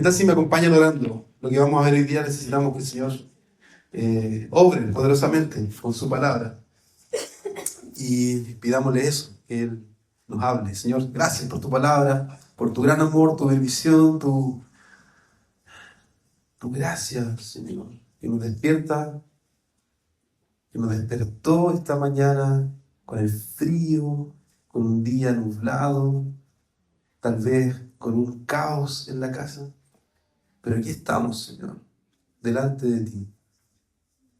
tal si me acompañan orando? Lo que vamos a ver hoy día necesitamos que el Señor obre poderosamente con su palabra. Y pidámosle eso, que Él nos hable. Señor, gracias por tu palabra, por tu gran amor, tu bendición, tu gracia, Señor, que nos despierta, que nos despertó esta mañana con el frío, con un día nublado, tal vez con un caos en la casa. Pero aquí estamos, Señor, delante de ti.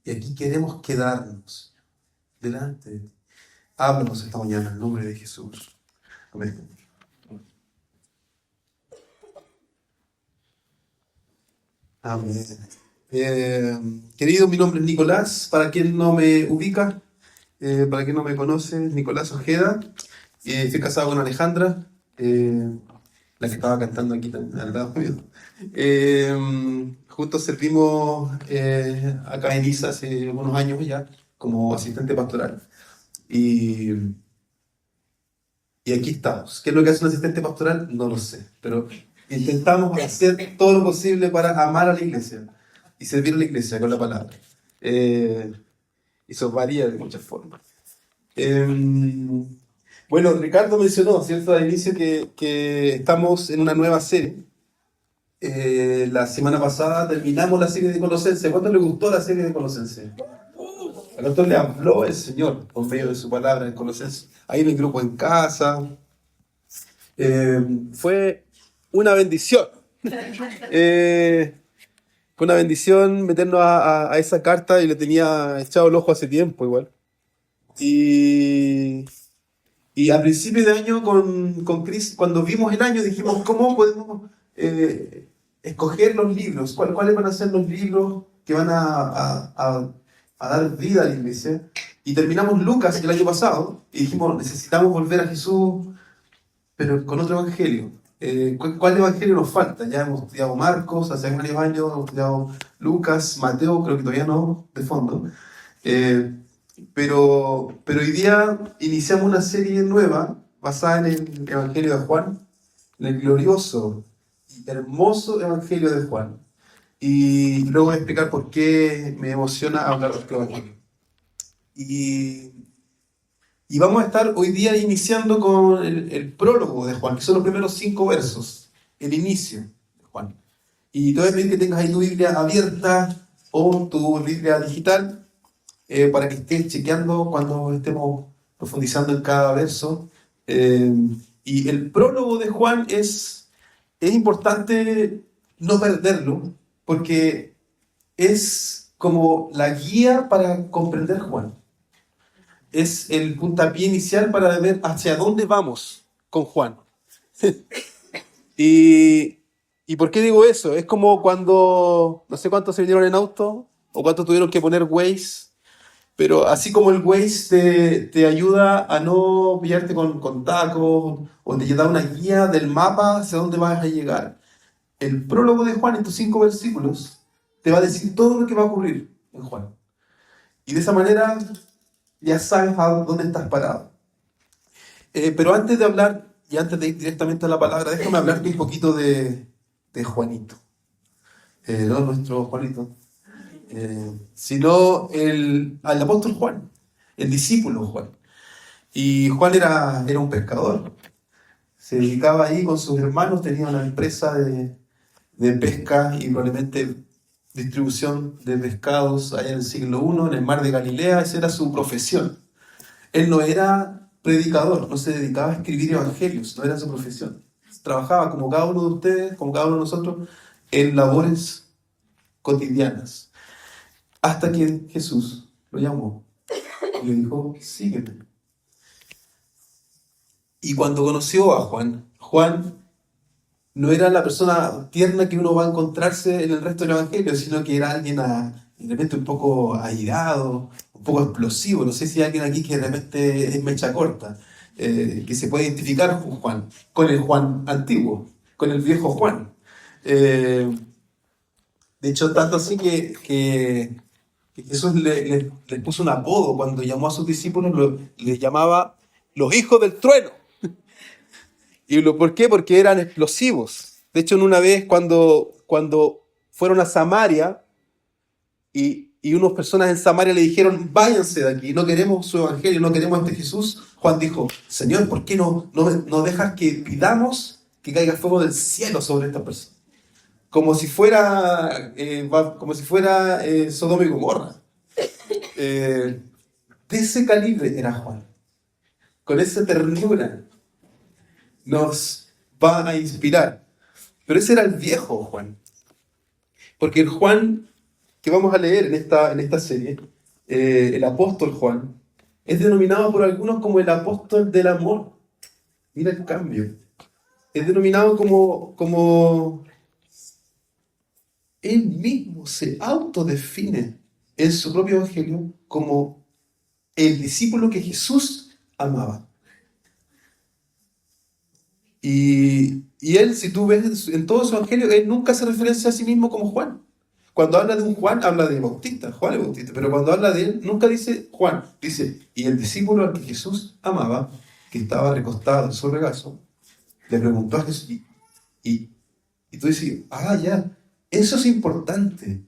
Y aquí queremos quedarnos, delante de ti. Háblanos esta mañana en el nombre de Jesús. Amén. Amén. Querido, mi nombre es Nicolás. Para quien no me ubica, para quien no me conoce, Nicolás Ojeda. Estoy casado con Alejandra, la que estaba cantando aquí al lado mío. Juntos servimos acá en ISA hace unos años ya, como asistente pastoral. Y aquí estamos. ¿Qué es lo que hace un asistente pastoral? No lo sé, pero intentamos hacer todo lo posible para amar a la iglesia y servir a la iglesia con la palabra. Y eso varía de muchas formas. Bueno, Ricardo mencionó, ¿cierto?, al inicio que estamos en una nueva serie. La semana pasada terminamos la serie de Colosenses. ¿Cuánto le gustó la serie de Colosenses? ¿A cuánto le habló el Señor por medio de su palabra en Colosenses? Ahí en el grupo en casa. Fue una bendición. Fue una bendición meternos a esa carta, y le tenía echado el ojo hace tiempo igual. Y a principio de año con Chris, cuando vimos el año, dijimos, ¿cómo podemos escoger los libros? ¿Cuáles van a ser los libros que van a dar vida a la iglesia? Y terminamos Lucas el año pasado y dijimos, necesitamos volver a Jesús, pero con otro evangelio. ¿Cuál evangelio nos falta? Ya hemos estudiado Marcos hace varios años, hemos estudiado Lucas, Mateo, creo que todavía no, de fondo. Pero hoy día iniciamos una serie nueva basada en el Evangelio de Juan, en el glorioso y hermoso Evangelio de Juan. Y luego voy a explicar por qué me emociona hablar de este Evangelio. Y vamos a estar hoy día iniciando con el prólogo de Juan, que son los primeros 5 versos, el inicio de Juan. Y te voy a pedir que tengas ahí tu Biblia abierta o tu Biblia digital, para que estés chequeando cuando estemos profundizando en cada verso. Y el prólogo de Juan es importante no perderlo, porque es como la guía para comprender Juan. Es el puntapié inicial para ver hacia dónde vamos con Juan. ¿Y por qué digo eso? Es como cuando, no sé cuántos se vinieron en auto o cuántos tuvieron que poner Waze. Pero así como el Waze te ayuda a no pillarte con tacos, o te da una guía del mapa hacia dónde vas a llegar, el prólogo de Juan, estos 5 versículos, te va a decir todo lo que va a ocurrir en Juan. Y de esa manera ya sabes a dónde estás parado. Pero antes de hablar, y antes de ir directamente a la palabra, déjame hablarte un poquito de Juanito. No nuestro Juanito. Sino al apóstol Juan, el discípulo Juan. Y Juan era un pescador. Se dedicaba ahí con sus hermanos, tenía una empresa de pesca y probablemente distribución de pescados allá en el siglo I, en el mar de Galilea. Esa era su profesión. Él no era predicador, no se dedicaba a escribir evangelios, no era su profesión. Trabajaba como cada uno de ustedes, como cada uno de nosotros, en labores cotidianas. Hasta que Jesús lo llamó y le dijo, sígueme. Y cuando conoció a Juan, Juan no era la persona tierna que uno va a encontrarse en el resto del Evangelio, sino que era alguien de repente un poco airado, un poco explosivo. No sé si hay alguien aquí que de repente es mecha corta, que se puede identificar con Juan, con el Juan antiguo, con el viejo Juan. De hecho, tanto así que Jesús les puso un apodo cuando llamó a sus discípulos, les llamaba los hijos del trueno. ¿Y por qué? Porque eran explosivos. De hecho, en una vez cuando cuando fueron a Samaria y unas personas en Samaria le dijeron, váyanse de aquí, no queremos su evangelio, no queremos a este Jesús, Juan dijo, Señor, ¿por qué no dejas que pidamos que caiga fuego del cielo sobre esta persona? Como si fuera Sodoma y Gomorra. De ese calibre era Juan. Con esa ternura nos va a inspirar. Pero ese era el viejo Juan. Porque el Juan que vamos a leer en esta serie, el apóstol Juan, es denominado por algunos como el apóstol del amor. Mira el cambio. Es denominado como él mismo se autodefine en su propio evangelio como el discípulo que Jesús amaba. Y él, si tú ves en todo su evangelio, él nunca se referencia a sí mismo como Juan. Cuando habla de un Juan, habla de Bautista, Juan el Bautista. Pero cuando habla de él, nunca dice Juan. Dice, y el discípulo al que Jesús amaba, que estaba recostado en su regazo, le preguntó a Jesús, y tú dices, ya, eso es importante.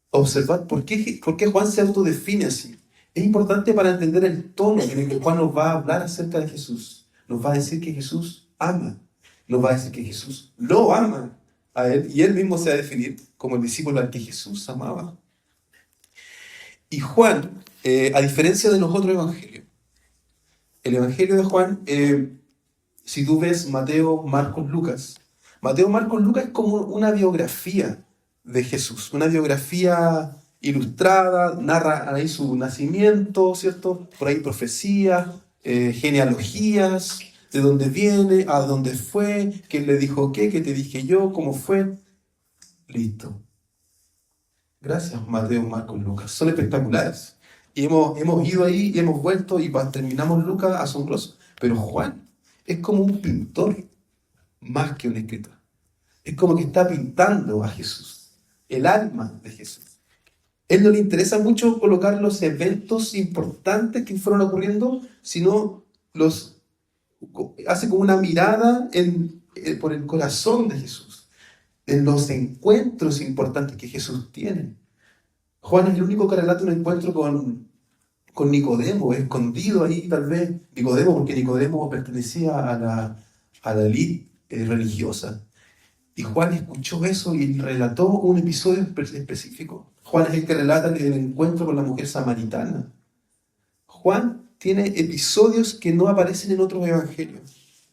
Observar por qué Juan se autodefine así. Es importante para entender el tono en el que Juan nos va a hablar acerca de Jesús. Nos va a decir que Jesús ama. Nos va a decir que Jesús lo ama a él. Y él mismo se va a definir como el discípulo al que Jesús amaba. Y Juan, a diferencia de los otros evangelios, el evangelio de Juan, si tú ves Mateo, Marcos, Lucas es como una biografía de Jesús, una biografía ilustrada, narra ahí su nacimiento, ¿cierto? Por ahí profecías, genealogías, de dónde viene, a dónde fue, quién le dijo qué te dije yo, cómo fue. Listo. Gracias, Mateo, Marcos, Lucas. Son espectaculares. Y hemos ido ahí y hemos vuelto y terminamos Lucas asombroso. Pero Juan es como un pintor más que un escritor. Es como que está pintando a Jesús, el alma de Jesús. Él no le interesa mucho colocar los eventos importantes que fueron ocurriendo, sino hace como una mirada por el corazón de Jesús, en los encuentros importantes que Jesús tiene. Juan es el único que relata un encuentro con Nicodemo, escondido ahí tal vez. Nicodemo, porque Nicodemo pertenecía a la élite religiosa. Y Juan escuchó eso y relató un episodio específico. Juan es el que relata el encuentro con la mujer samaritana. Juan tiene episodios que no aparecen en otros evangelios.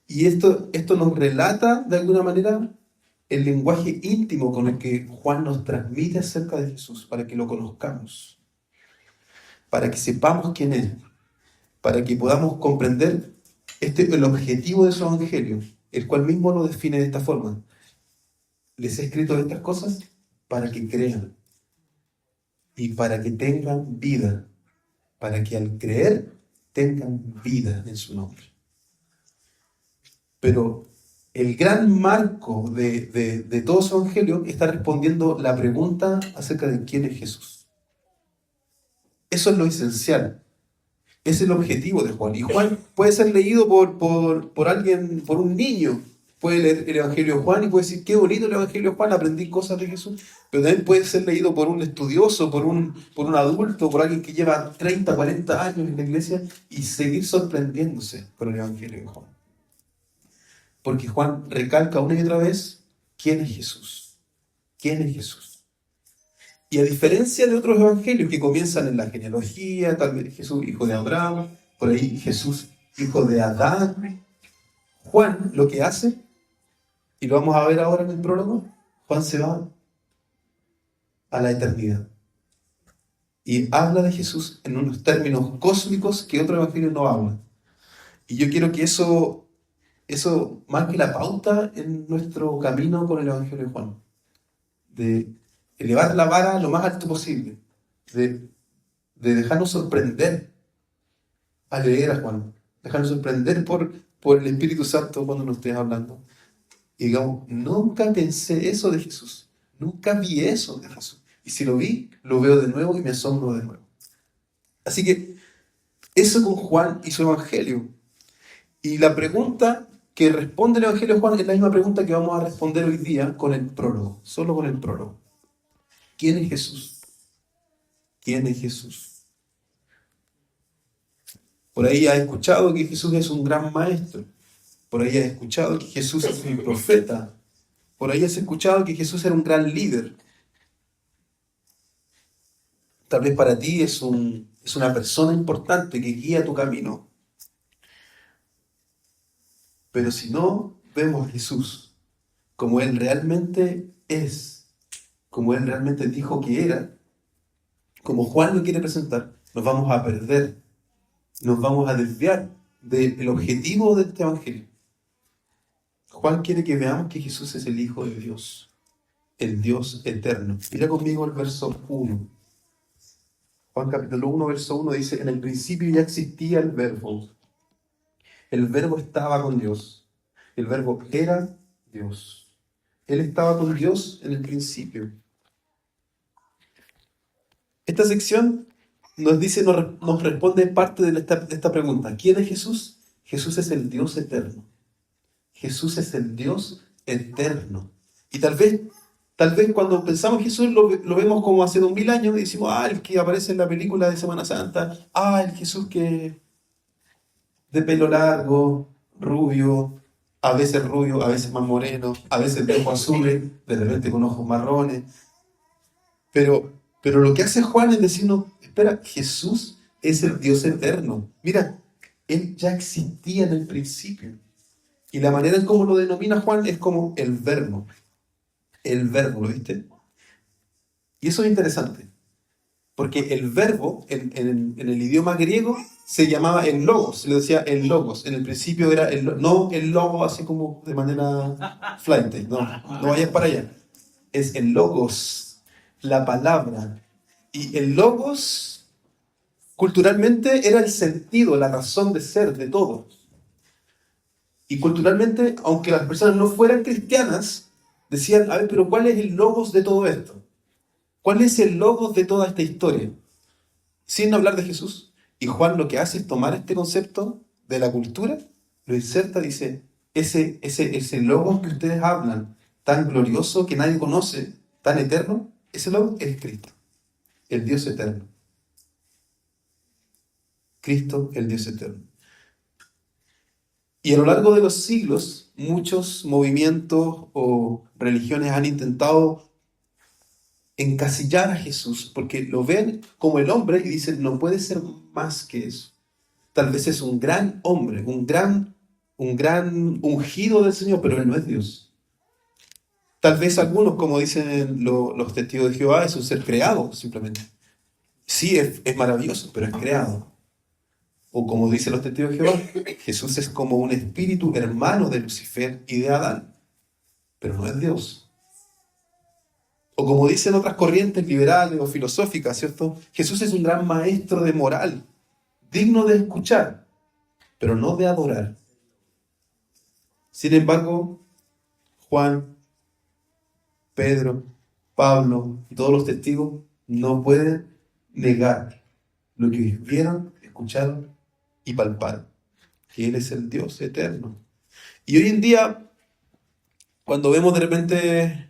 Y esto nos relata, de alguna manera, el lenguaje íntimo con el que Juan nos transmite acerca de Jesús, para que lo conozcamos, para que sepamos quién es, para que podamos comprender el objetivo de su evangelio, el cual mismo lo define de esta forma. Les he escrito estas cosas para que crean y para que tengan vida, para que al creer tengan vida en su nombre. Pero el gran marco de todo su evangelio está respondiendo la pregunta acerca de quién es Jesús. Eso es lo esencial. Es el objetivo de Juan. Y Juan puede ser leído por alguien, por un niño. Puede leer el Evangelio de Juan y puede decir, qué bonito el Evangelio de Juan, aprendí cosas de Jesús. Pero también puede ser leído por un estudioso, por un adulto, por alguien que lleva 30, 40 años en la iglesia y seguir sorprendiéndose con el Evangelio de Juan. Porque Juan recalca una y otra vez, ¿quién es Jesús? ¿Quién es Jesús? Y a diferencia de otros evangelios que comienzan en la genealogía, tal vez Jesús, hijo de Abraham, por ahí Jesús, hijo de Adán, Juan lo que hace, y lo vamos a ver ahora en el prólogo, Juan se va a la eternidad. Y habla de Jesús en unos términos cósmicos que otro evangelio no habla. Y yo quiero que eso marque la pauta en nuestro camino con el evangelio de Juan. De elevar la vara lo más alto posible. De dejarnos sorprender al leer a Juan. Dejarnos sorprender por el Espíritu Santo cuando nos estés hablando. Y digamos, nunca pensé eso de Jesús. Nunca vi eso de Jesús. Y si lo vi, lo veo de nuevo y me asombro de nuevo. Así que eso con Juan y su evangelio. Y la pregunta que responde el Evangelio de Juan es la misma pregunta que vamos a responder hoy día con el prólogo, solo con el prólogo. ¿Quién es Jesús? ¿Quién es Jesús? Por ahí has escuchado que Jesús es un gran maestro. Por ahí has escuchado que Jesús es un profeta. Por ahí has escuchado que Jesús era un gran líder. Tal vez para ti es una persona importante que guía tu camino. Pero si no vemos a Jesús como Él realmente es, como Él realmente dijo que era, como Juan lo quiere presentar, nos vamos a perder, nos vamos a desviar del objetivo de este Evangelio. Juan quiere que veamos que Jesús es el Hijo de Dios, el Dios eterno. Mira conmigo el verso 1. Juan capítulo 1, verso 1 dice: en el principio ya existía el Verbo. El Verbo estaba con Dios. El Verbo era Dios. Él estaba con Dios en el principio. Esta sección nos responde parte de esta pregunta. ¿Quién es Jesús? Jesús es el Dios eterno. Jesús es el Dios eterno. Y tal vez cuando pensamos en Jesús lo vemos como hace 2000 años y decimos, el que aparece en la película de Semana Santa, el Jesús que de pelo largo, rubio, a veces más moreno, a veces de ojos azules, de repente con ojos marrones. Pero lo que hace Juan es decirnos, espera, Jesús es el Dios eterno. Mira, Él ya existía en el principio. Y la manera en cómo lo denomina Juan es como el verbo. El verbo, ¿lo viste? Y eso es interesante. Porque el verbo, en el idioma griego, se llamaba el logos. Se le decía el logos. En el principio era no el logo así como de manera flight. No vayas para allá. Es el logos, la palabra. Y el logos, culturalmente, era el sentido, la razón de ser de todo. Y culturalmente, aunque las personas no fueran cristianas, decían, a ver, pero ¿cuál es el logos de todo esto? ¿Cuál es el logos de toda esta historia? Sin hablar de Jesús. Y Juan lo que hace es tomar este concepto de la cultura, lo inserta, dice, ese logos que ustedes hablan, tan glorioso que nadie conoce, tan eterno, ese logos es Cristo, el Dios eterno. Cristo, el Dios eterno. Y a lo largo de los siglos, muchos movimientos o religiones han intentado encasillar a Jesús porque lo ven como el hombre y dicen, no puede ser más que eso. Tal vez es un gran hombre, un gran ungido del Señor, pero Él no es Dios. Tal vez algunos, como dicen los testigos de Jehová, es un ser creado simplemente. Sí, es maravilloso, pero es creado. O como dicen los testigos de Jehová, Jesús es como un espíritu hermano de Lucifer y de Adán, pero no es Dios. O como dicen otras corrientes liberales o filosóficas, ¿cierto? Jesús es un gran maestro de moral, digno de escuchar, pero no de adorar. Sin embargo, Juan, Pedro, Pablo y todos los testigos no pueden negar lo que vieron, escucharon y palparon, que Él es el Dios eterno. Y hoy en día, cuando vemos de repente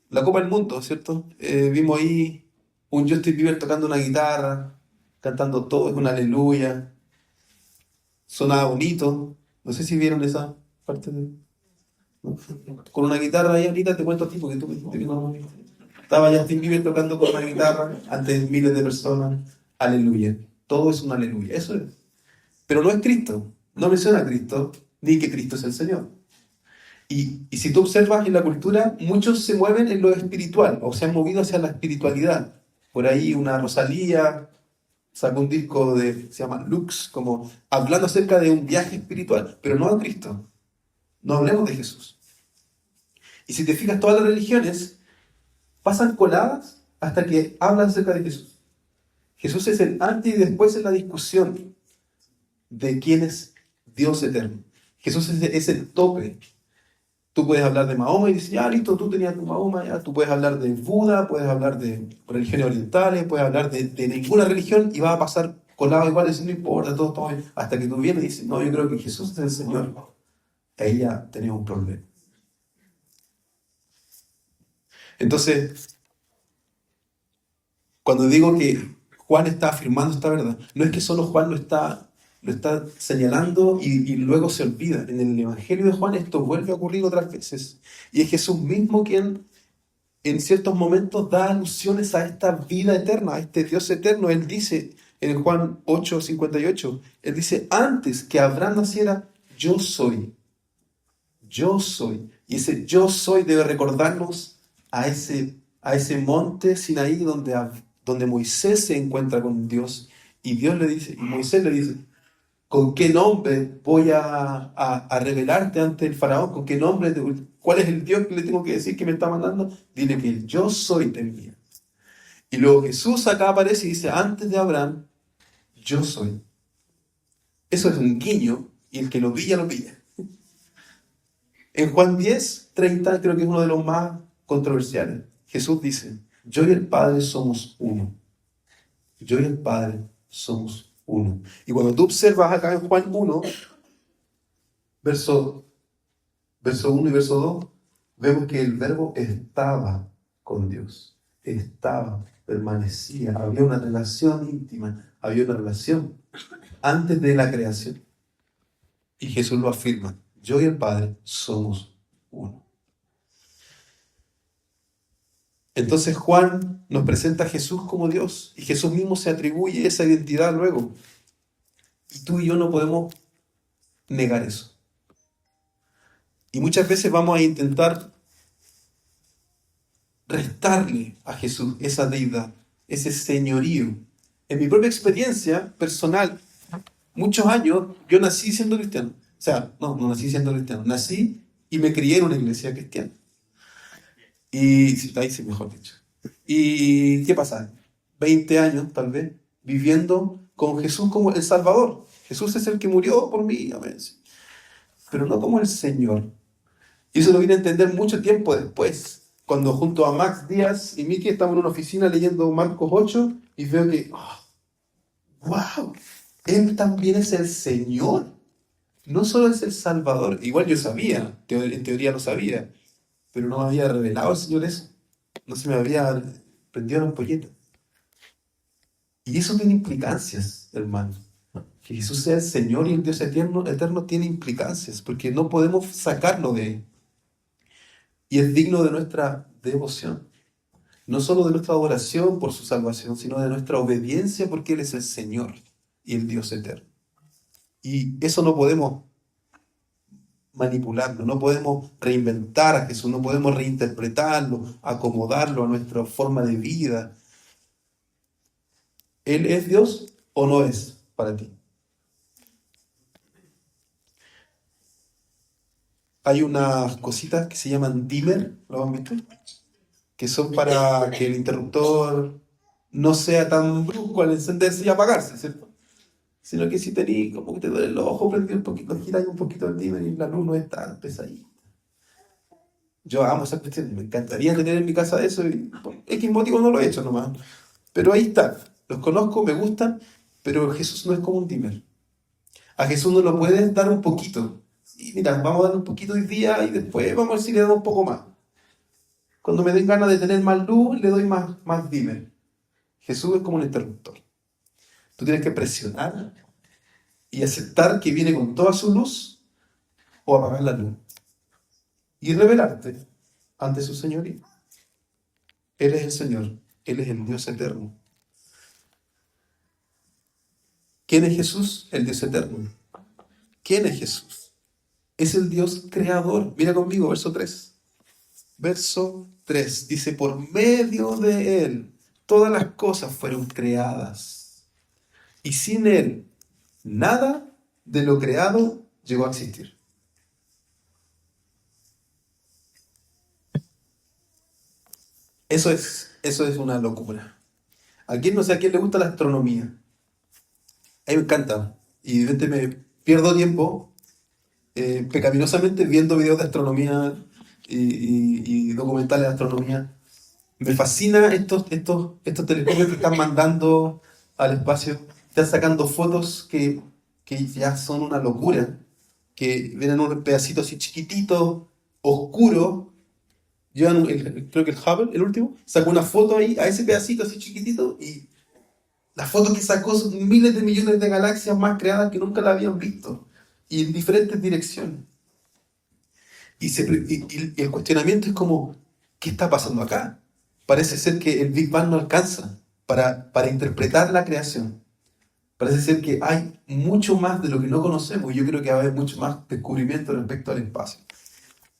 la Copa del Mundo, ¿cierto? Vimos ahí un Justin Bieber tocando una guitarra, cantando todo, es un aleluya. Sonaba bonito. No sé si vieron esa parte ¿no? Con una guitarra ahí ahorita te cuento a ti porque tú no. Estaba Justin Bieber tocando con una guitarra ante miles de personas. Aleluya. Todo es un aleluya. Eso es. Pero no es Cristo. No menciona a Cristo, ni que Cristo es el Señor. Y si tú observas en la cultura, muchos se mueven en lo espiritual, o se han movido hacia la espiritualidad. Por ahí una Rosalía sacó un disco se llama Lux, como hablando acerca de un viaje espiritual, pero no a Cristo. No hablemos de Jesús. Y si te fijas, todas las religiones pasan coladas hasta que hablan acerca de Jesús. Jesús es el antes y después en la discusión de quién es Dios eterno. Jesús es el tope. Tú puedes hablar de Mahoma y dices, ya listo, tú tenías tu Mahoma, ya. Tú puedes hablar de Buda, puedes hablar de religiones orientales, puedes hablar de ninguna religión y vas a pasar colado igual, y decir, no importa, todo bien. Hasta que tú vienes y dices, no, yo creo que Jesús es el Señor. ahí ya tenemos un problema. Entonces, cuando digo que Juan está afirmando esta verdad, no es que solo Juan lo está señalando y luego se olvida. En el Evangelio de Juan esto vuelve a ocurrir otras veces. Y es Jesús mismo quien en ciertos momentos da alusiones a esta vida eterna, a este Dios eterno. Él dice en Juan 8:58, él dice, antes que Abraham naciera, yo soy. Yo soy. Y ese yo soy debe recordarnos a ese monte Sinaí donde Moisés se encuentra con Dios. Y Dios le dice, y Moisés le dice, ¿con qué nombre voy a revelarte ante el faraón? ¿Con qué nombre? ¿Cuál es el Dios que le tengo que decir que me está mandando? Dile que el yo soy te envía. Y luego Jesús acá aparece y dice, antes de Abraham, yo soy. Eso es un guiño y el que lo pilla, lo pilla. En Juan 10:30, creo que es uno de los más controversiales. Jesús dice, yo y el Padre somos uno. Yo y el Padre somos uno. Y cuando tú observas acá en Juan 1, verso 1 y verso 2, vemos que el verbo estaba con Dios. Estaba, permanecía, había una relación íntima, había una relación antes de la creación. Y Jesús lo afirma, yo y el Padre somos uno. Entonces Juan nos presenta a Jesús como Dios y Jesús mismo se atribuye esa identidad luego. Y tú y yo no podemos negar eso. Y muchas veces vamos a intentar restarle a Jesús esa deidad, ese señorío. En mi propia experiencia personal, muchos años, yo nací siendo cristiano. O sea, no nací siendo cristiano. Nací y me crié en una iglesia cristiana. Y sí, ahí sí, mejor dicho. ¿Y qué pasa? 20 años, tal vez, viviendo con Jesús como el Salvador. Jesús es el que murió por mí, amén. Pero no como el Señor. Y eso lo vine a entender mucho tiempo después, cuando junto a Max Díaz y Miki estamos en una oficina leyendo Marcos 8 y veo que, wow, Él también es el Señor. No solo es el Salvador. Igual yo sabía, en teoría lo sabía, pero no me había revelado el Señor eso. No se me había prendido la ampolleta. Y eso tiene implicancias, hermano. Que Jesús sea el Señor y el Dios eterno tiene implicancias, porque no podemos sacarlo de Él. Y es digno de nuestra devoción. No solo de nuestra adoración por su salvación, sino de nuestra obediencia porque Él es el Señor y el Dios eterno. Y eso no podemos manipularlo, no podemos reinventar a Jesús, no podemos reinterpretarlo, acomodarlo a nuestra forma de vida. ¿Él es Dios o no es para ti? Hay unas cositas que se llaman dimmer, ¿lo han visto? Que son para que el interruptor no sea tan brusco al encenderse y apagarse, ¿cierto? Sino que si tenés como que te duele el ojo, prendí un poquito, giráis un poquito el dimmer y la luz no es tan pesadita. Yo amo esa cuestión, me encantaría tener en mi casa eso y por X motivo no lo he hecho nomás. Pero ahí está, los conozco, me gustan, pero Jesús no es como un dimmer. A Jesús no lo puedes dar un poquito. Y mira, vamos a darle un poquito hoy día y después vamos a ver si le damos un poco más. Cuando me den ganas de tener más luz, le doy más dimmer. Jesús es como un interruptor. Tú tienes que presionar y aceptar que viene con toda su luz o apagar la luz. Y revelarte ante su señoría. Él es el Señor. Él es el Dios eterno. ¿Quién es Jesús? El Dios eterno. ¿Quién es Jesús? Es el Dios creador. Mira conmigo, verso 3. Verso 3 dice, por medio de Él, todas las cosas fueron creadas. Y sin Él, nada de lo creado llegó a existir. Eso es una locura. No sé a quién le gusta la astronomía. A mí me encanta. Y de repente me pierdo tiempo pecaminosamente viendo videos de astronomía y documentales de astronomía. Me fascina estos telescopios que están mandando al espacio. Están sacando fotos que ya son una locura. que vienen unos pedacitos así chiquititos, oscuros. Creo que el Hubble, el último, sacó una foto ahí a ese pedacito así chiquitito y la foto que sacó son miles de millones de galaxias más creadas que nunca la habían visto y en diferentes direcciones. Y el cuestionamiento es como, ¿qué está pasando acá? Parece ser que el Big Bang no alcanza para interpretar la creación. Parece ser que hay mucho más de lo que no conocemos y yo creo que va a haber mucho más descubrimiento respecto al espacio.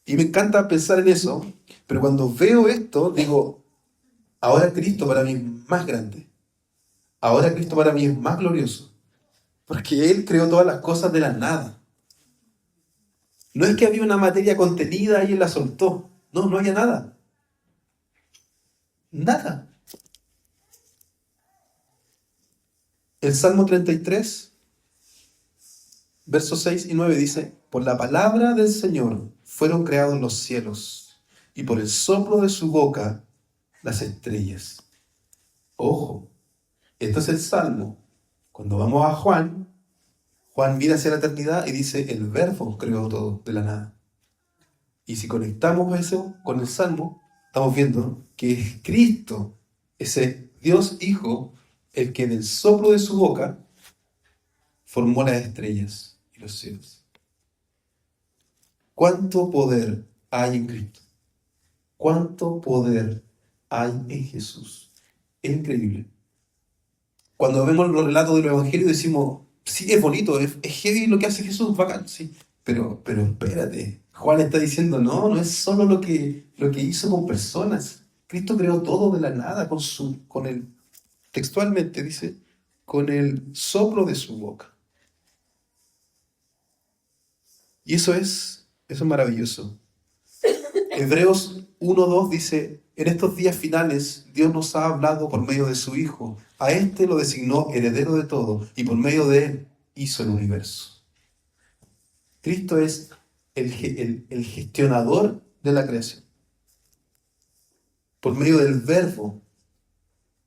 Y me encanta pensar en eso, pero cuando veo esto, digo, ahora Cristo para mí es más grande. Ahora Cristo para mí es más glorioso. Porque Él creó todas las cosas de la nada. No es que había una materia contenida y Él la soltó. No, no había nada. Nada. El Salmo 33, versos 6 y 9 dice, por la palabra del Señor fueron creados los cielos, y por el soplo de su boca las estrellas. Ojo, esto es el Salmo. Cuando vamos a Juan mira hacia la eternidad y dice, el Verbo creó todo de la nada. Y si conectamos eso con el Salmo, estamos viendo que es Cristo, ese Dios Hijo, el que del soplo de su boca formó las estrellas y los cielos. ¿Cuánto poder hay en Cristo? ¿Cuánto poder hay en Jesús? Es increíble. Cuando vemos los relatos del Evangelio decimos, sí, es bonito, es heavy lo que hace Jesús, bacán, sí. Pero espérate, Juan está diciendo, no es solo lo que hizo con personas. Cristo creó todo de la nada, textualmente dice, con el soplo de su boca. Y eso es maravilloso. Hebreos 1:2 dice, en estos días finales Dios nos ha hablado por medio de su Hijo. A este lo designó heredero de todo y por medio de él hizo el universo. Cristo es el gestionador de la creación. Por medio del Verbo,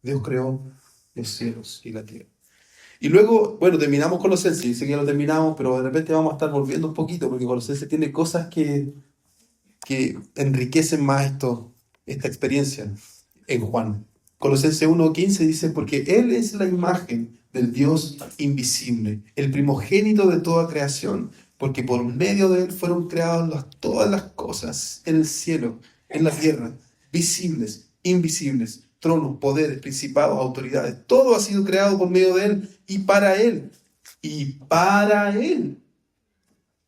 Dios creó los cielos y la tierra. Y luego, bueno, terminamos Colosenses, dice que ya lo terminamos, pero de repente vamos a estar volviendo un poquito, porque Colosenses tiene cosas que enriquecen más esta experiencia en Juan. Colosenses 1:15 dice, porque Él es la imagen del Dios invisible, el primogénito de toda creación, porque por medio de Él fueron creadas todas las cosas en el cielo, en la tierra, visibles, invisibles, tronos, poderes, principados, autoridades, todo ha sido creado por medio de Él y para Él. Y para Él.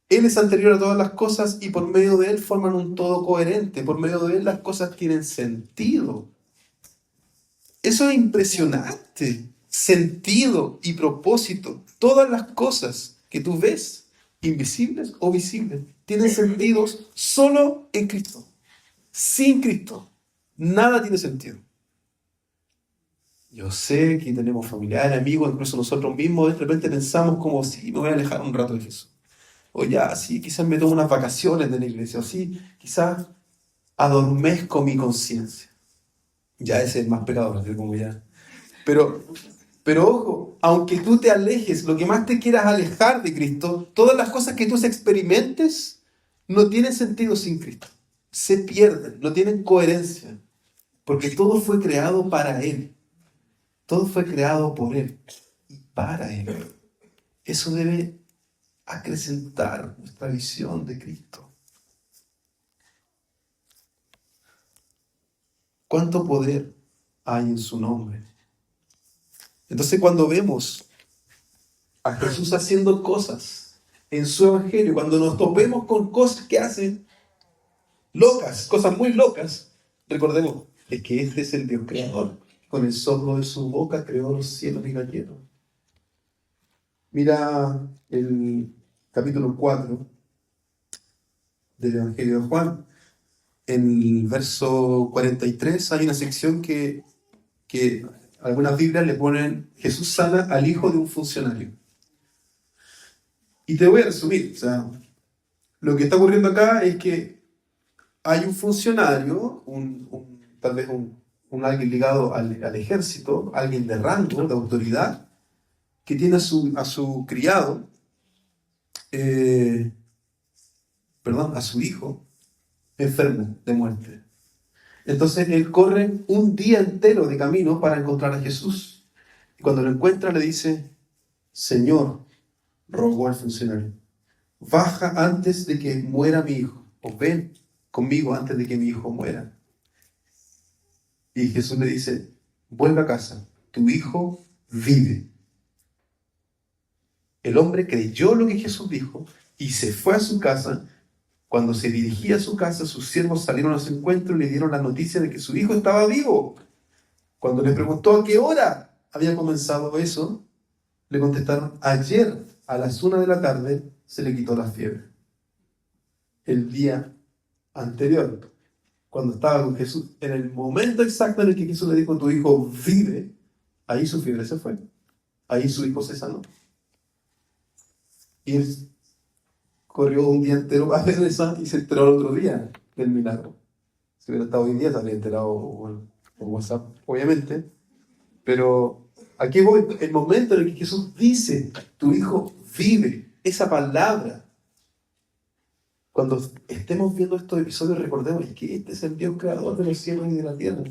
Él es anterior a todas las cosas y por medio de Él forman un todo coherente. Por medio de Él las cosas tienen sentido. Eso es impresionante. Sentido y propósito. Todas las cosas que tú ves, invisibles o visibles, tienen sentidos solo en Cristo. Sin Cristo, nada tiene sentido. Yo sé que tenemos familiares, amigos, incluso nosotros mismos de repente pensamos como si me voy a alejar un rato de Jesús. O ya, sí, quizás me tomo unas vacaciones de la iglesia. O sí, quizás adormezco mi conciencia. Ya ese es más pecador, así como ya. Pero ojo, aunque tú te alejes, lo que más te quieras alejar de Cristo, todas las cosas que tú experimentes no tienen sentido sin Cristo. Se pierden, no tienen coherencia. Porque todo fue creado para Él. Todo fue creado por Él y para Él. Eso debe acrecentar nuestra visión de Cristo. ¿Cuánto poder hay en su nombre? Entonces cuando vemos a Jesús haciendo cosas en su evangelio, cuando nos topemos con cosas que hacen locas, cosas muy locas, recordemos que este es el Dios creador. Con el soplo de su boca creó los cielos y la tierra. Mira el capítulo 4 del Evangelio de Juan. En el verso 43 hay una sección que algunas Biblias le ponen Jesús sana al hijo de un funcionario. Y te voy a resumir. O sea, lo que está ocurriendo acá es que hay un funcionario, tal vez alguien ligado al ejército, alguien de rango, de autoridad, que tiene a su criado, a su hijo enfermo de muerte. Entonces él corre un día entero de camino para encontrar a Jesús. Y cuando lo encuentra le dice, Señor, rogó al funcionario, baja antes de que muera mi hijo, o ven conmigo antes de que mi hijo muera. Y Jesús le dice, vuelve a casa, tu hijo vive. El hombre creyó lo que Jesús dijo y se fue a su casa. Cuando se dirigía a su casa, sus siervos salieron a su encuentro y le dieron la noticia de que su hijo estaba vivo. Cuando le preguntó a qué hora había comenzado eso, le contestaron, ayer a las 1 de la tarde se le quitó la fiebre. El día anterior, cuando estaba con Jesús, en el momento exacto en el que Jesús le dijo, tu hijo vive, ahí su fiebre se fue. Ahí su hijo se sanó. Y él corrió un día entero para ver esa y se enteró el otro día del milagro. Si hubiera estado hoy día, se habría enterado por WhatsApp, obviamente. Pero aquí voy, el momento en el que Jesús dice, tu hijo vive, esa palabra. Cuando estemos viendo estos episodios, recordemos que este es el Dios creador de los cielos y de la tierra.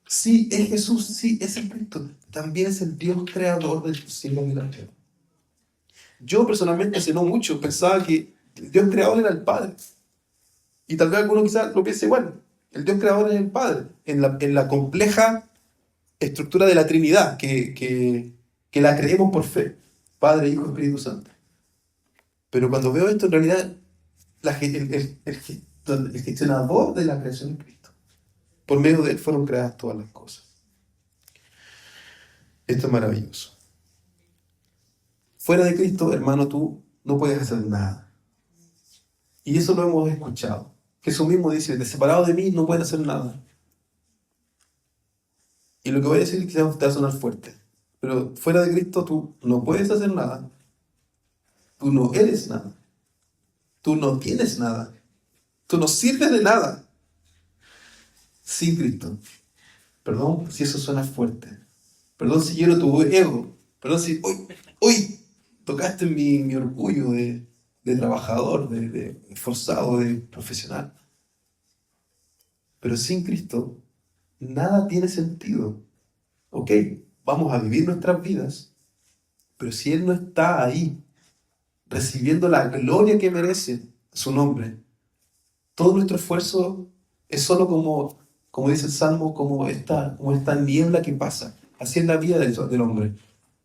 Sí, es Jesús, sí, es el Cristo. También es el Dios creador de los cielos y de la tierra. Yo personalmente, hace no mucho, pensaba que el Dios creador era el Padre. Y tal vez alguno quizás lo piense igual. El Dios creador es el Padre. En la compleja estructura de la Trinidad, que la creemos por fe. Padre, Hijo, Espíritu Santo. Pero cuando veo esto, en realidad, el gestionador de la creación es Cristo. Por medio de Él fueron creadas todas las cosas. Esto es maravilloso. Fuera de Cristo, hermano, tú no puedes hacer nada. Y eso lo hemos escuchado. Jesús mismo dice, de separado de mí no pueden hacer nada. Y lo que voy a decir quizás te va a sonar fuerte. Pero fuera de Cristo tú no puedes hacer nada. Tú no eres nada. Tú no tienes nada. Tú no sirves de nada sin Cristo. Perdón si eso suena fuerte. Perdón si hiero tu ego. Perdón si hoy tocaste mi orgullo de trabajador, de esforzado, de profesional. Pero sin Cristo, nada tiene sentido. Ok, vamos a vivir nuestras vidas, pero si Él no está ahí, recibiendo la gloria que merece su nombre, todo nuestro esfuerzo es solo como dice el Salmo, como esta niebla que pasa. Así es la vida del hombre.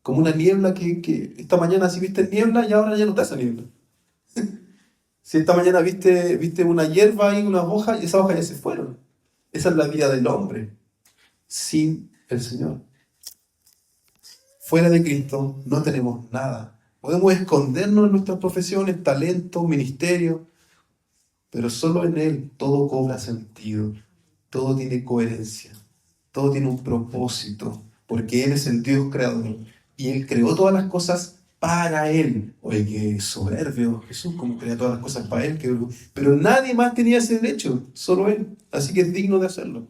Como una niebla que esta mañana sí viste niebla y ahora ya no está esa niebla. Si esta mañana viste una hierba y unas hojas y esas hojas ya se fueron. Esa es la vida del hombre sin el Señor. Fuera de Cristo no tenemos nada. Podemos escondernos en nuestras profesiones, talentos, ministerios, pero solo en Él todo cobra sentido, todo tiene coherencia, todo tiene un propósito, porque Él es el Dios creador y Él creó todas las cosas para Él. Oye, qué soberbio Jesús, como crea todas las cosas para Él, pero nadie más tenía ese derecho, solo Él, así que es digno de hacerlo.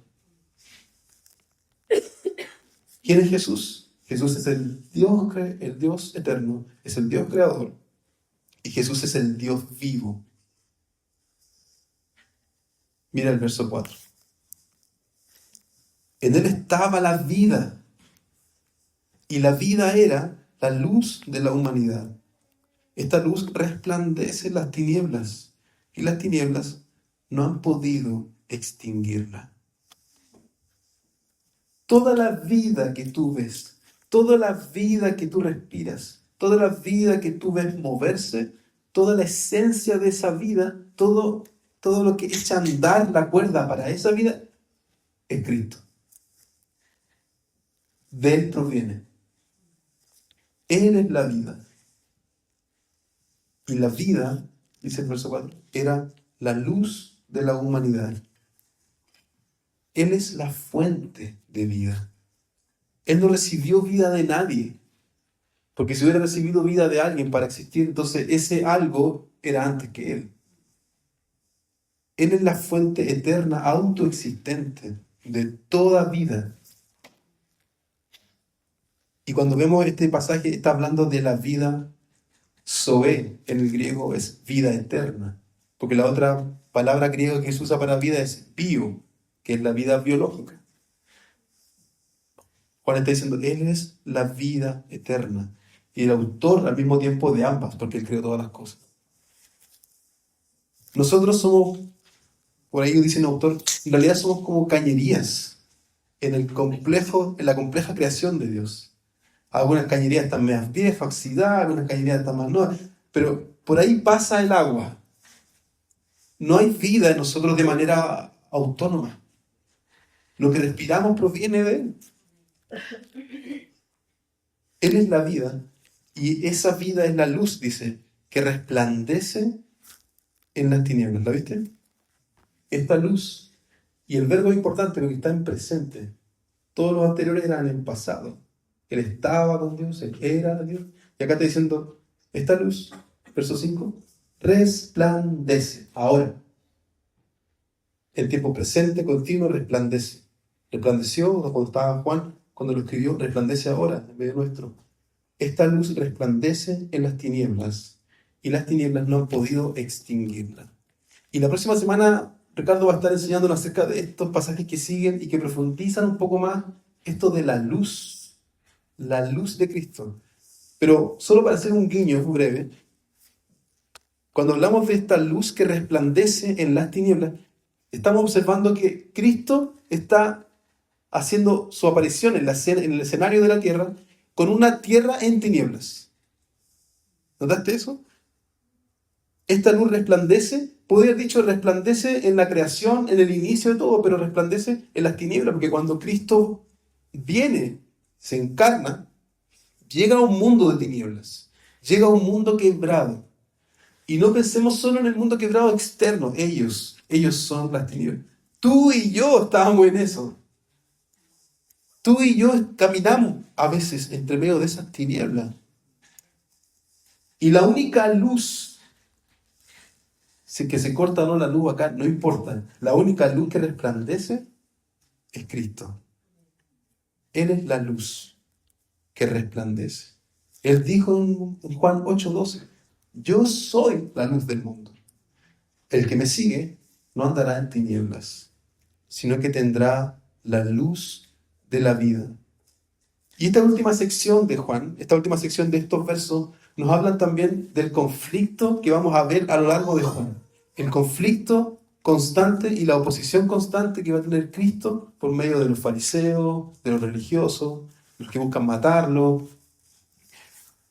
¿Quién es Jesús? Jesús es el Dios eterno, es el Dios creador, y Jesús es el Dios vivo. Mira el verso 4. En Él estaba la vida, y la vida era la luz de la humanidad. Esta luz resplandece en las tinieblas, y las tinieblas no han podido extinguirla. Toda la vida que tú ves, toda la vida que tú respiras, toda la vida que tú ves moverse, toda la esencia de esa vida, todo lo que echa a andar la cuerda para esa vida, es Cristo. De Él proviene. Él es la vida. Y la vida, dice el verso 4, era la luz de la humanidad. Él es la fuente de vida. Él no recibió vida de nadie. Porque si hubiera recibido vida de alguien para existir, entonces ese algo era antes que Él. Él es la fuente eterna, autoexistente de toda vida. Y cuando vemos este pasaje, está hablando de la vida zoe, en el griego es vida eterna. Porque la otra palabra griega que se usa para vida es bio, que es la vida biológica. Juan está diciendo, Él es la vida eterna. Y el autor al mismo tiempo de ambas, porque Él creó todas las cosas. Nosotros somos, por ahí dice el autor, en realidad somos como cañerías en en la compleja creación de Dios. Algunas cañerías están más viejas, oxidadas, algunas cañerías están más nuevas, pero por ahí pasa el agua. No hay vida en nosotros de manera autónoma. Lo que respiramos proviene de Él. Él es la vida y esa vida es la luz, dice, que resplandece en las tinieblas. ¿La viste? Esta luz. Y el verbo es importante porque está en presente. Todos los anteriores eran en pasado. Él estaba con Dios, Él era Dios. Y acá está diciendo, esta luz, verso 5, resplandece. Ahora, en tiempo presente, continuo, resplandece. Resplandeció cuando estaba Juan, cuando lo escribió, resplandece ahora en medio nuestro. Esta luz resplandece en las tinieblas y las tinieblas no han podido extinguirla. Y la próxima semana Ricardo va a estar enseñándonos acerca de estos pasajes que siguen y que profundizan un poco más esto de la luz de Cristo. Pero solo para hacer un guiño breve, cuando hablamos de esta luz que resplandece en las tinieblas, estamos observando que Cristo está haciendo su aparición en el escenario de la tierra con una tierra en tinieblas. ¿Notaste eso? Esta luz resplandece, podría haber dicho resplandece en la creación, en el inicio de todo, pero resplandece en las tinieblas, porque cuando Cristo viene, se encarna, llega a un mundo de tinieblas, llega a un mundo quebrado. Y no pensemos solo en el mundo quebrado externo, ellos son las tinieblas. Tú y yo estábamos en eso. Tú y yo caminamos a veces entre medio de esas tinieblas. Y la única luz, si que se corta o no la luz acá, no importa. La única luz que resplandece es Cristo. Él es la luz que resplandece. Él dijo en Juan 8:12, yo soy la luz del mundo. El que me sigue no andará en tinieblas, sino que tendrá la luz de la vida. Y esta última sección de Juan, esta última sección de estos versos, nos hablan también del conflicto que vamos a ver a lo largo de Juan. El conflicto constante y la oposición constante que va a tener Cristo por medio de los fariseos, de los religiosos, los que buscan matarlo.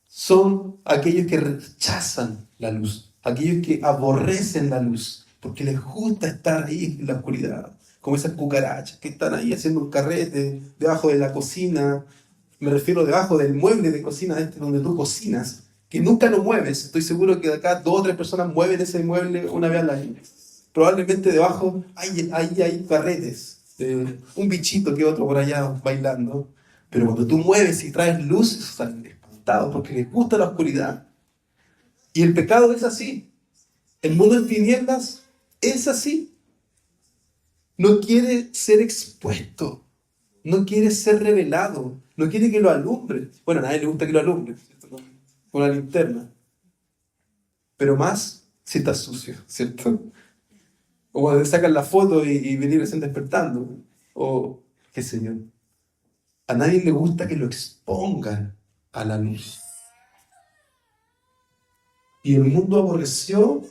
Son aquellos que rechazan la luz, aquellos que aborrecen la luz, porque les gusta estar ahí en la oscuridad, como esas cucarachas que están ahí haciendo un carrete debajo de la cocina. Me refiero debajo del mueble de cocina donde tú cocinas, que nunca lo mueves. Estoy seguro que de acá 2 o 3 personas mueven ese mueble una vez al año. Probablemente debajo hay carretes, un bichito que otro por allá bailando. Pero cuando tú mueves y traes luz, salen espantados porque les gusta la oscuridad. Y el pecado es así. El mundo en tinieblas es así. No quiere ser expuesto. No quiere ser revelado. No quiere que lo alumbre. Bueno, a nadie le gusta que lo alumbre, ¿cierto? Con una linterna. Pero más si está sucio, ¿cierto? O cuando te sacan la foto y venir recién despertando. O qué sé yo. A nadie le gusta que lo expongan a la luz. Y el mundo aborreció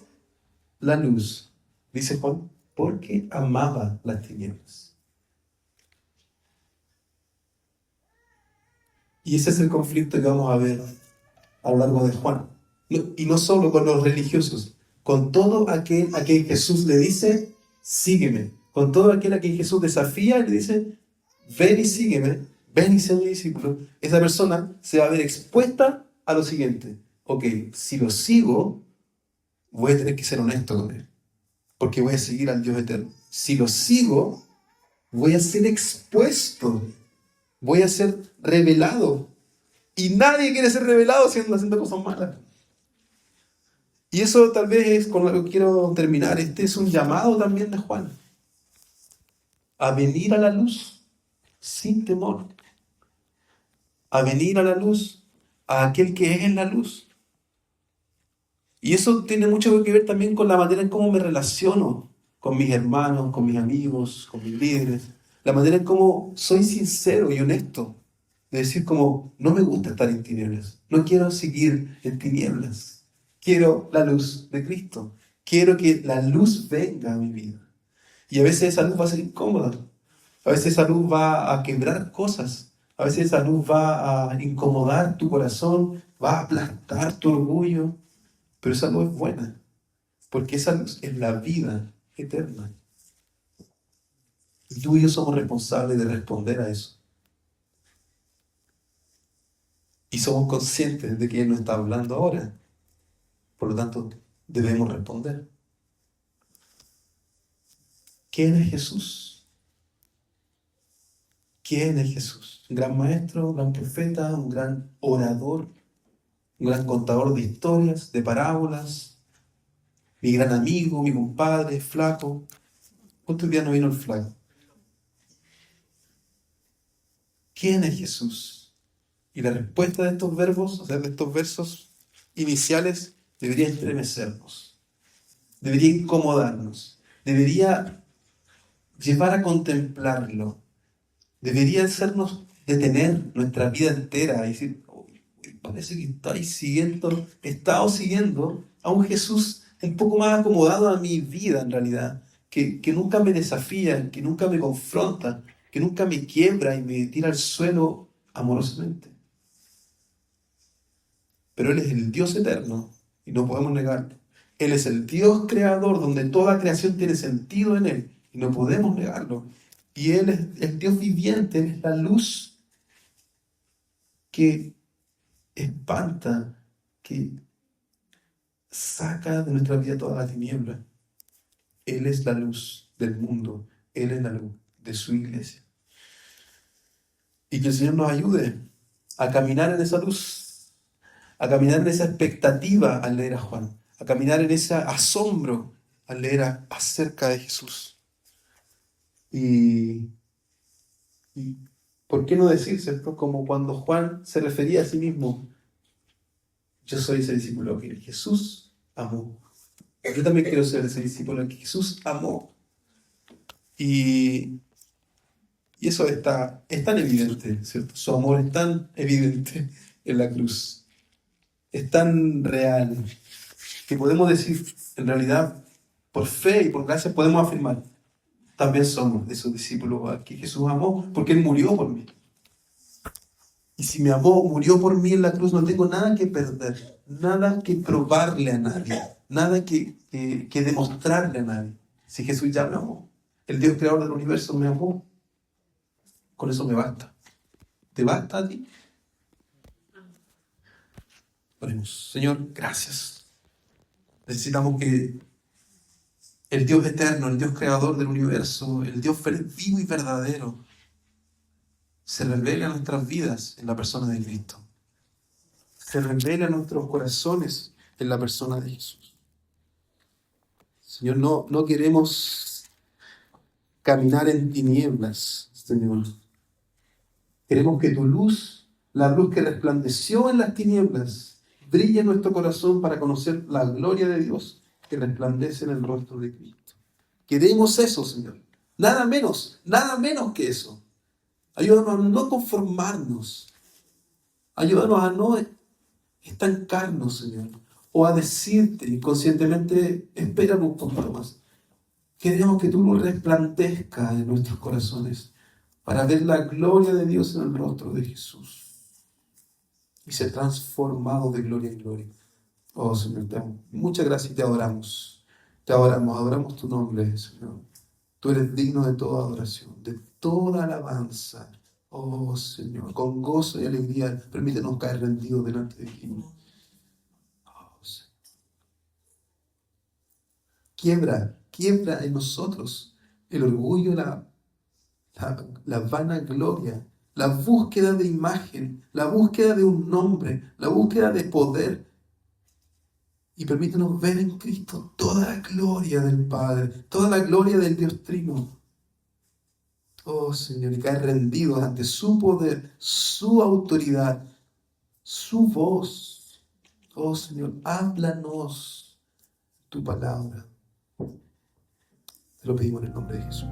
la luz, dice Juan, porque amaba las tinieblas. Y ese es el conflicto que vamos a ver a lo largo de Juan. Y no solo con los religiosos, con todo aquel a quien Jesús le dice, sígueme. Con todo aquel a quien Jesús desafía y le dice, ven y sígueme, ven y sé mi discípulo. Esa persona se va a ver expuesta a lo siguiente. Ok, si lo sigo, voy a tener que ser honesto con él, porque voy a seguir al Dios eterno. Si lo sigo, voy a ser expuesto, voy a ser revelado. Y nadie quiere ser revelado haciendo cosas malas. Y eso tal vez es con lo que quiero terminar. Este es un llamado también de Juan a venir a la luz sin temor, a venir a la luz, a aquel que es en la luz. Y eso tiene mucho que ver también con la manera en cómo me relaciono con mis hermanos, con mis amigos, con mis líderes. La manera en cómo soy sincero y honesto. De decir como, no me gusta estar en tinieblas. No quiero seguir en tinieblas. Quiero la luz de Cristo. Quiero que la luz venga a mi vida. Y a veces esa luz va a ser incómoda. A veces esa luz va a quebrar cosas. A veces esa luz va a incomodar tu corazón, va a aplastar tu orgullo. Pero esa luz es buena, porque esa luz es la vida eterna. Y tú y yo somos responsables de responder a eso. Y somos conscientes de que Él nos está hablando ahora. Por lo tanto, debemos responder. ¿Quién es Jesús? ¿Quién es Jesús? Un gran maestro, un gran profeta, un gran orador, un gran contador de historias, de parábolas, mi gran amigo, mi compadre, flaco. ¿Cuántos días no vino el flaco? ¿Quién es Jesús? Y la respuesta de estos verbos, o sea, de estos versos iniciales, debería estremecernos, debería incomodarnos, debería llevar a contemplarlo, debería hacernos detener nuestra vida entera y decir, "Uy, parece que he estado siguiendo a un Jesús un poco más acomodado a mi vida en realidad, que nunca me desafía, que nunca me confronta, que nunca me quiebra y me tira al suelo amorosamente. Pero Él es el Dios eterno y no podemos negarlo. Él es el Dios creador donde toda creación tiene sentido en Él y no podemos negarlo. Y Él es el Dios viviente, Él es la luz que espanta, que saca de nuestra vida toda la tiniebla. Él es la luz del mundo, Él es la luz de su iglesia. Y que el Señor nos ayude a caminar en esa luz, a caminar en esa expectativa al leer a Juan, a caminar en ese asombro al leer acerca de Jesús. Y, y ¿por qué no decir, cierto? Como cuando Juan se refería a sí mismo, yo soy ese discípulo que Jesús amó. Yo también quiero ser ese discípulo que Jesús amó. Y, y eso es tan evidente, ¿cierto? Su amor es tan evidente en la cruz, es tan real, que podemos decir, en realidad, por fe y por gracia podemos afirmar, también somos de esos discípulos a que Jesús amó, porque Él murió por mí. Y si me amó, murió por mí en la cruz, no tengo nada que perder, nada que probarle a nadie, nada que demostrarle a nadie. Si Jesús ya me amó, el Dios creador del universo me amó, con eso me basta. ¿Te basta a ti? Oremos. Señor, gracias. Necesitamos que el Dios eterno, el Dios creador del universo, el Dios vivo y verdadero, se revele a nuestras vidas en la persona de Cristo. Se revele a nuestros corazones en la persona de Jesús. Señor, no queremos caminar en tinieblas, Señor. Queremos que tu luz, la luz que resplandeció en las tinieblas, brille en nuestro corazón para conocer la gloria de Dios que resplandece en el rostro de Cristo. Queremos eso, Señor. Nada menos que eso. Ayúdanos a no conformarnos. Ayúdanos a no estancarnos, Señor. O a decirte inconscientemente, espérame un poco más. Queremos que tu luz resplandezca en nuestros corazones para ver la gloria de Dios en el rostro de Jesús y ser transformado de gloria en gloria. Oh, Señor, te amo. Muchas gracias y te adoramos. Te adoramos tu nombre, Señor. Tú eres digno de toda adoración, de toda alabanza. Oh, Señor, con gozo y alegría, permítenos caer rendidos delante de ti. Oh, Señor. Quiebra en nosotros el orgullo, la vanagloria, la búsqueda de imagen, la búsqueda de un nombre, la búsqueda de poder. Y permítenos ver en Cristo toda la gloria del Padre, toda la gloria del Dios Trino. Oh Señor, y caer rendidos ante su poder, su autoridad, su voz. Oh Señor, háblanos tu palabra. Te lo pedimos en el nombre de Jesús.